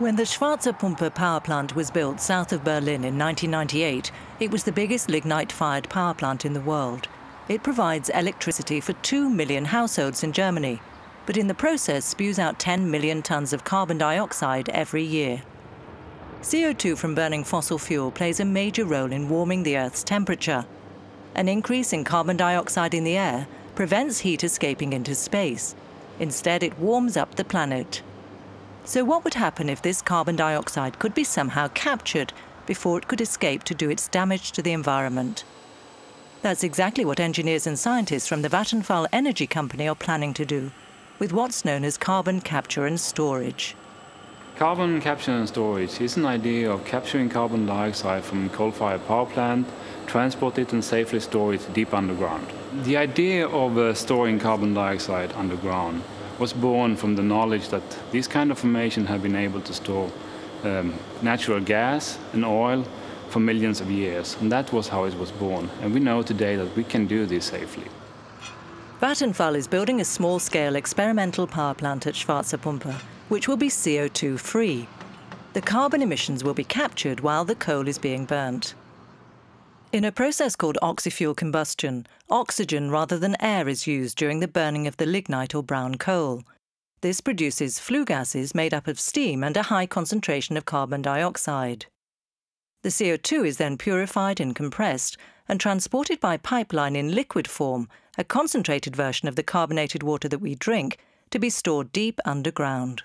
When the Schwarze Pumpe power plant was built south of Berlin in 1998, it was the biggest lignite-fired power plant in the world. It provides electricity for 2 million households in Germany, but in the process spews out 10 million tons of carbon dioxide every year. CO2 from burning fossil fuel plays a major role in warming the Earth's temperature. An increase in carbon dioxide in the air prevents heat escaping into space. Instead, it warms up the planet. So what would happen if this carbon dioxide could be somehow captured before it could escape to do its damage to the environment? That's exactly what engineers and scientists from the Vattenfall energy company are planning to do, with what's known as carbon capture and storage. Carbon capture and storage is an idea of capturing carbon dioxide from a coal-fired power plant, transport it and safely store it deep underground. The idea of storing carbon dioxide underground was born from the knowledge that these kind of formation have been able to store natural gas and oil for millions of years, and that was how it was born. And we know today that we can do this safely. Vattenfall is building a small-scale experimental power plant at Schwarze Pumpe, which will be CO2-free. The carbon emissions will be captured while the coal is being burnt. In a process called oxy-fuel combustion, oxygen rather than air is used during the burning of the lignite or brown coal. This produces flue gases made up of steam and a high concentration of carbon dioxide. The CO2 is then purified and compressed and transported by pipeline in liquid form, a concentrated version of the carbonated water that we drink, to be stored deep underground.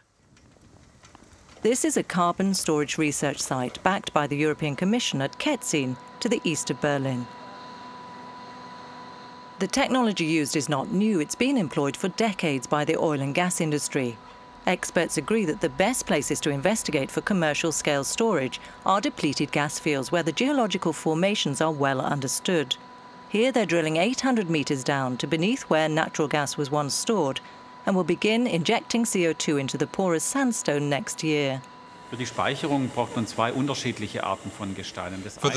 This is a carbon storage research site backed by the European Commission at Ketzin, to the east of Berlin. The technology used is not new. It's been employed for decades by the oil and gas industry. Experts agree that the best places to investigate for commercial-scale storage are depleted gas fields where the geological formations are well understood. Here they're drilling 800 meters down to beneath where natural gas was once stored and will begin injecting CO2 into the porous sandstone next year. For the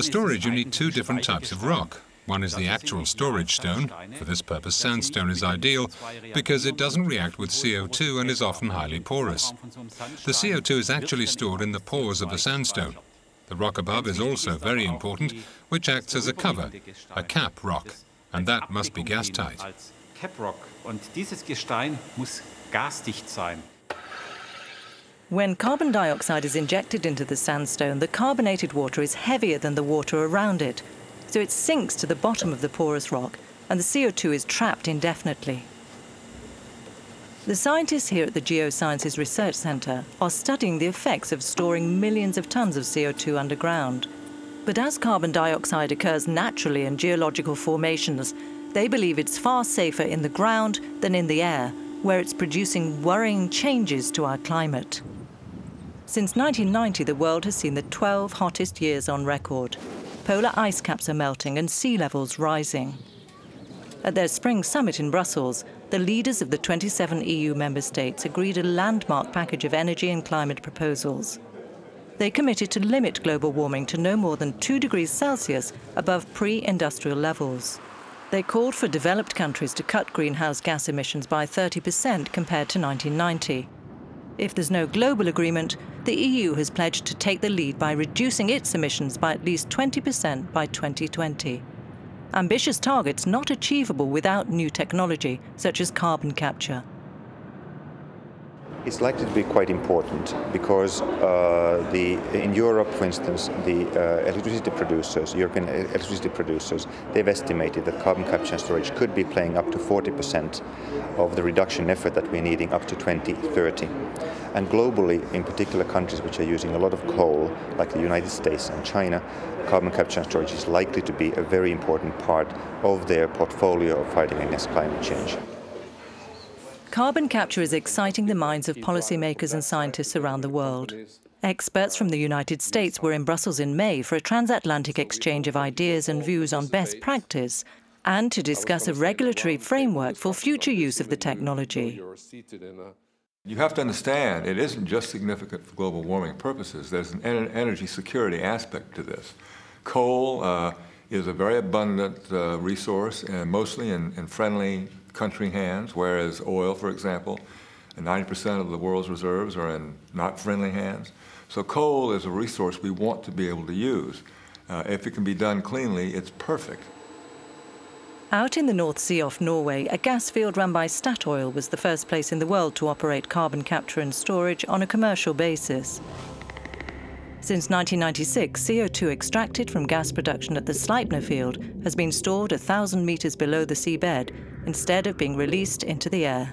storage, you need two different types of rock. One is the actual storage stone. For this purpose, sandstone is ideal because it doesn't react with CO2 and is often highly porous. The CO2 is actually stored in the pores of the sandstone. The rock above is also very important, which acts as a cover, a cap rock, and that must be gas-tight. When carbon dioxide is injected into the sandstone, the carbonated water is heavier than the water around it, so it sinks to the bottom of the porous rock, and the CO2 is trapped indefinitely. The scientists here at the Geosciences Research Centre are studying the effects of storing millions of tons of CO2 underground. But as carbon dioxide occurs naturally in geological formations, they believe it's far safer in the ground than in the air, where it's producing worrying changes to our climate. Since 1990, the world has seen the 12 hottest years on record. Polar ice caps are melting and sea levels rising. At their spring summit in Brussels, the leaders of the 27 EU member states agreed a landmark package of energy and climate proposals. They committed to limit global warming to no more than 2 degrees Celsius above pre-industrial levels. They called for developed countries to cut greenhouse gas emissions by 30% compared to 1990. If there's no global agreement, the EU has pledged to take the lead by reducing its emissions by at least 20% by 2020. Ambitious targets not achievable without new technology, such as carbon capture. It's likely to be quite important because in Europe, for instance, the European electricity producers, they've estimated that carbon capture and storage could be playing up to 40% of the reduction effort that we're needing up to 2030. And globally, in particular countries which are using a lot of coal, like the United States and China, carbon capture and storage is likely to be a very important part of their portfolio of fighting against climate change. Carbon capture is exciting the minds of policymakers and scientists around the world. Experts from the United States were in Brussels in May for a transatlantic exchange of ideas and views on best practice and to discuss a regulatory framework for future use of the technology. You have to understand, it isn't just significant for global warming purposes. There's an energy security aspect to this. Coal is a very abundant resource, mostly in friendly country hands, whereas oil, for example, and 90% of the world's reserves are in not friendly hands. So coal is a resource we want to be able to use. If it can be done cleanly, it's perfect. Out in the North Sea off Norway, a gas field run by Statoil was the first place in the world to operate carbon capture and storage on a commercial basis. Since 1996, CO2 extracted from gas production at the Sleipner field has been stored 1,000 meters below the seabed instead of being released into the air.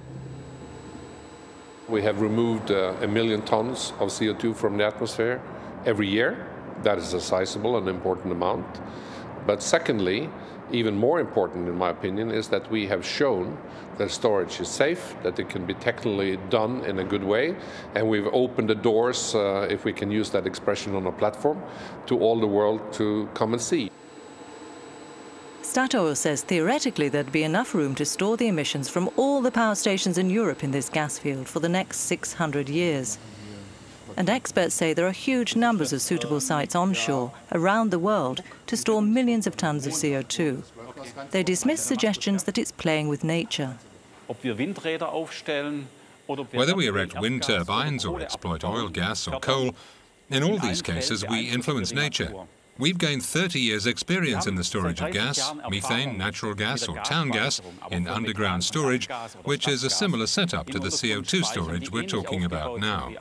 We have removed 1 million tons of CO2 from the atmosphere every year. That is a sizable and important amount. But secondly, even more important in my opinion, is that we have shown that storage is safe, that it can be technically done in a good way, and we've opened the doors, if we can use that expression on a platform, to all the world to come and see. Statoil says theoretically there'd be enough room to store the emissions from all the power stations in Europe in this gas field for the next 600 years. And experts say there are huge numbers of suitable sites onshore, around the world, to store millions of tons of CO2. They dismiss suggestions that it's playing with nature. Whether we erect wind turbines or exploit oil, gas or coal, in all these cases we influence nature. We've gained 30 years' experience in the storage of gas, methane, natural gas or town gas in underground storage, which is a similar setup to the CO2 storage we're talking about now.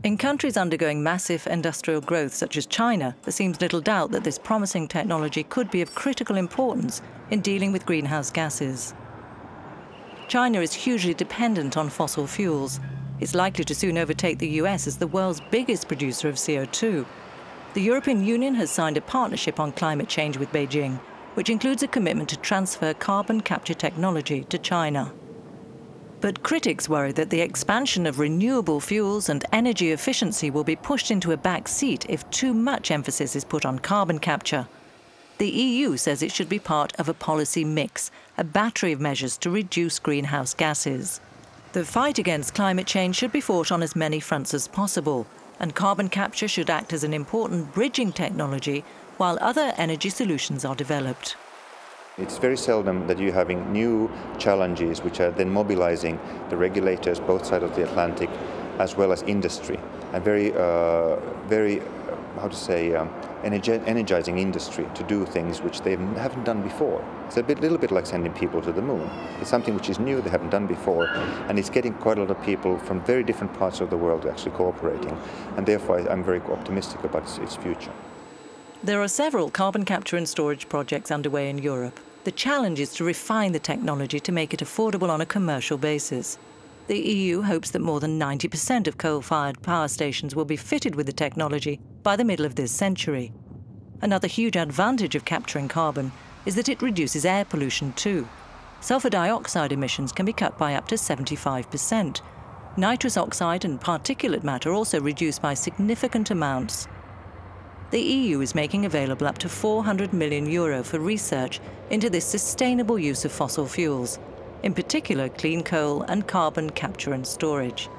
In countries undergoing massive industrial growth such as China, there seems little doubt that this promising technology could be of critical importance in dealing with greenhouse gases. China is hugely dependent on fossil fuels. It's likely to soon overtake the US as the world's biggest producer of CO2. The European Union has signed a partnership on climate change with Beijing, which includes a commitment to transfer carbon capture technology to China. But critics worry that the expansion of renewable fuels and energy efficiency will be pushed into a back seat if too much emphasis is put on carbon capture. The EU says it should be part of a policy mix, a battery of measures to reduce greenhouse gases. The fight against climate change should be fought on as many fronts as possible, and carbon capture should act as an important bridging technology while other energy solutions are developed. It's very seldom that you're having new challenges which are then mobilizing the regulators both sides of the Atlantic as well as industry, and very energizing industry to do things which they haven't done before. It's a little bit like sending people to the moon. It's something which is new, they haven't done before, and it's getting quite a lot of people from very different parts of the world actually cooperating, and therefore I'm very optimistic about its future. There are several carbon capture and storage projects underway in Europe. The challenge is to refine the technology to make it affordable on a commercial basis. The EU hopes that more than 90% of coal-fired power stations will be fitted with the technology by the middle of this century. Another huge advantage of capturing carbon is that it reduces air pollution too. Sulfur dioxide emissions can be cut by up to 75%. Nitrous oxide and particulate matter also reduced by significant amounts. The EU is making available up to €400 million for research into this sustainable use of fossil fuels, in particular clean coal and carbon capture and storage.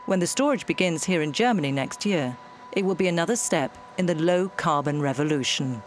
When the storage begins here in Germany next year, it will be another step in the low-carbon revolution.